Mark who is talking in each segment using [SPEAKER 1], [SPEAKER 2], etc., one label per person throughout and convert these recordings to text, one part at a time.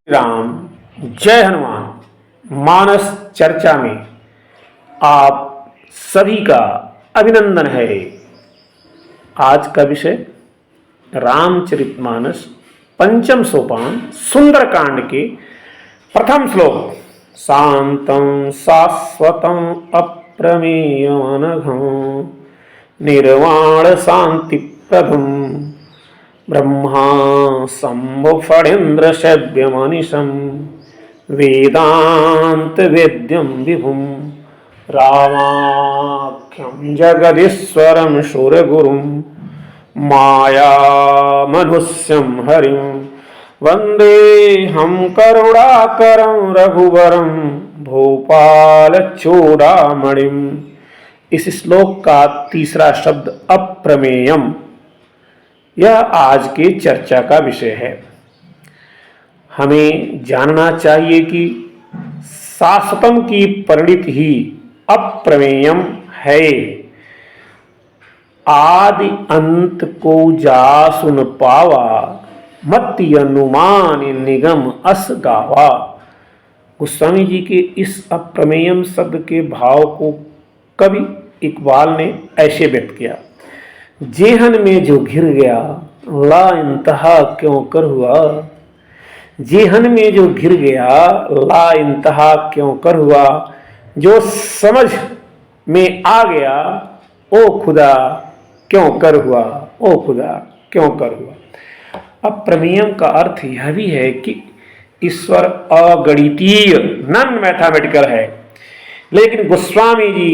[SPEAKER 1] राम। जय हनुमान। मानस चर्चा में आप सभी का अभिनंदन है। आज का विषय रामचरितमानस पंचम सोपान सुंदरकांड के प्रथम श्लोक। शांतं शाश्वतं अप्रमेयम् अनघं निर्वाण शांति प्रदम ब्रह्मा शंभु फणीन्द्र शव्यमनिशं वेदांत वेद्यं विभुं रामाख्यं जगदीश्वरं शूरगुरुं मायामनुष्यं हरिं वन्देऽहं करुणाकरं रघुवरं भूपालचूडामणिम्। इस श्लोक का तीसरा शब्द अप्रमेयम, यह आज के चर्चा का विषय है। हमें जानना चाहिए कि शाश्वतम की परिणति ही अप्रमेयम है। आदि अंत को जासु न पावा, मति अनुमान निगम अस गावा। गोस्वामी जी के इस अप्रमेयम शब्द के भाव को कवि इकबाल ने ऐसे व्यक्त किया। जेहन में जो घिर गया ला इंतहा क्यों कर हुआ। जेहन में जो घिर गया ला इंतहा क्यों कर हुआ। जो समझ में आ गया ओ खुदा क्यों कर हुआ। ओ खुदा क्यों कर हुआ। अप्रमेयम का अर्थ यह भी है कि ईश्वर अगणितीय नॉन मैथमेटिकल है। लेकिन गोस्वामी जी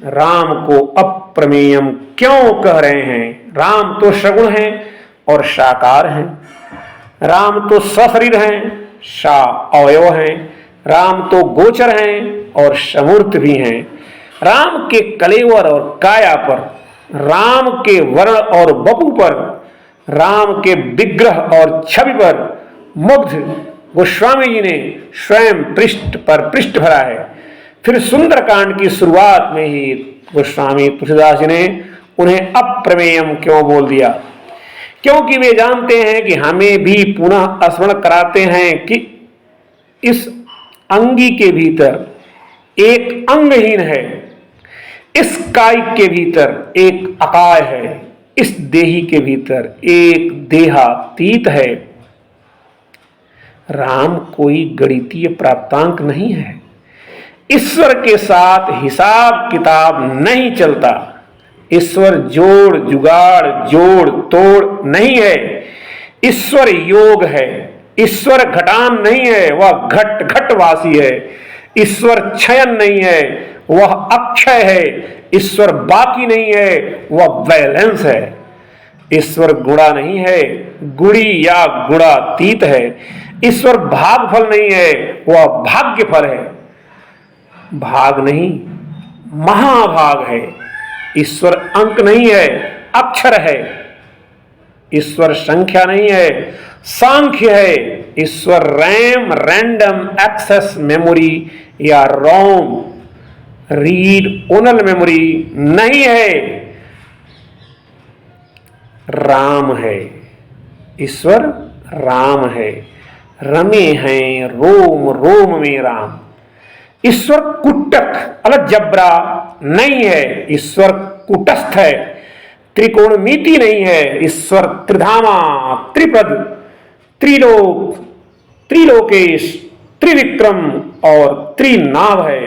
[SPEAKER 1] राम को अप्रमेयम क्यों कह रहे हैं। राम तो सगुण हैं और साकार हैं। राम तो सशरीर हैं, सा अवयव हैं। राम तो गोचर हैं और समूर्त भी हैं। राम के कलेवर और काया पर, राम के वर्ण और वपु पर, राम के विग्रह और छवि पर मुग्ध गोस्वामी जी ने स्वयं पृष्ठ पर पृष्ठ भरा है। फिर सुंदरकांड की शुरुआत में ही गोस्वामी तुलसीदास जी ने उन्हें अप्रमेयम क्यों बोल दिया, क्योंकि वे जानते हैं कि हमें भी पुनः स्मरण कराते हैं कि इस अंगी के भीतर एक अंगहीन है, इस कायिक के भीतर एक अकाय है, इस देही के भीतर एक देहातीत है। राम कोई गणितीय प्राप्तांक नहीं है। ईश्वर के साथ हिसाब किताब नहीं चलता। ईश्वर जोड़ जुगाड़ जोड़ तोड़ नहीं है। ईश्वर योग है। ईश्वर घटान नहीं है, वह घट घटवासी है। ईश्वर क्षयन नहीं है, वह अक्षय है। ईश्वर बाकी नहीं है, वह बैलेंस है। ईश्वर गुणा नहीं है, गुणी या गुणातीत है। ईश्वर भागफल नहीं है, वह भाग्यफल है। भाग नहीं महाभाग है। ईश्वर अंक नहीं है, अक्षर है। ईश्वर संख्या नहीं है, सांख्य है। ईश्वर रैम रैंडम एक्सेस मेमोरी या रोम रीड ओनल मेमोरी नहीं है। राम है। ईश्वर राम है। रमे हैं रोम रोम में राम। ईश्वर कुटक अलजबरा नहीं है। ईश्वर कुटस्थ है। त्रिकोणमिति नहीं है। ईश्वर त्रिधामा त्रिपद त्रिलोक त्रिलोकेश त्रिविक्रम और त्रिनाभ है।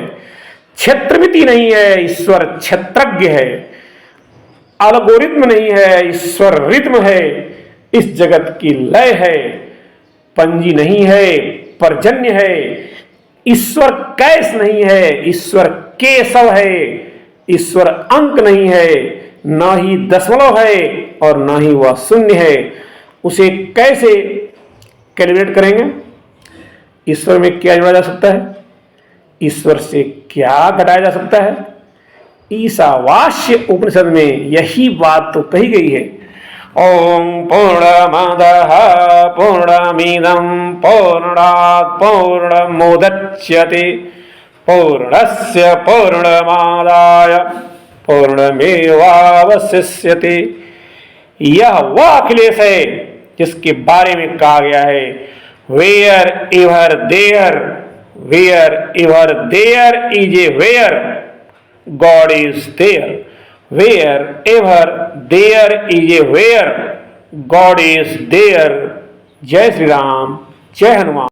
[SPEAKER 1] क्षेत्रमिति नहीं है। ईश्वर क्षेत्रज्ञ है। अलगोरिथम नहीं है। ईश्वर रिद्म है। इस जगत की लय है। पंजी नहीं है, पर्जन्य है। ईश्वर कैस नहीं है, ईश्वर केशव है। ईश्वर अंक नहीं है, न ही दशमलव है और न ही वह शून्य है। उसे कैसे कैलकुलेट करेंगे। ईश्वर में क्या जोड़ा जा सकता है, ईश्वर से क्या घटाया जा सकता है। ईशावास्य उपनिषद में यही बात तो कही गई है। ओम पूर्णमदः पूर्णमिदं पूर्णात् पूर्णमुदच्यते पूर्णस्य पूर्णमादाय पूर्णमेवावशिष्यते। यह वह अखिलेश है जिसके बारे में कहा गया है wherever there is a where, God is there. Wherever there is a where, God is there. जय श्री राम, जय हनुमान।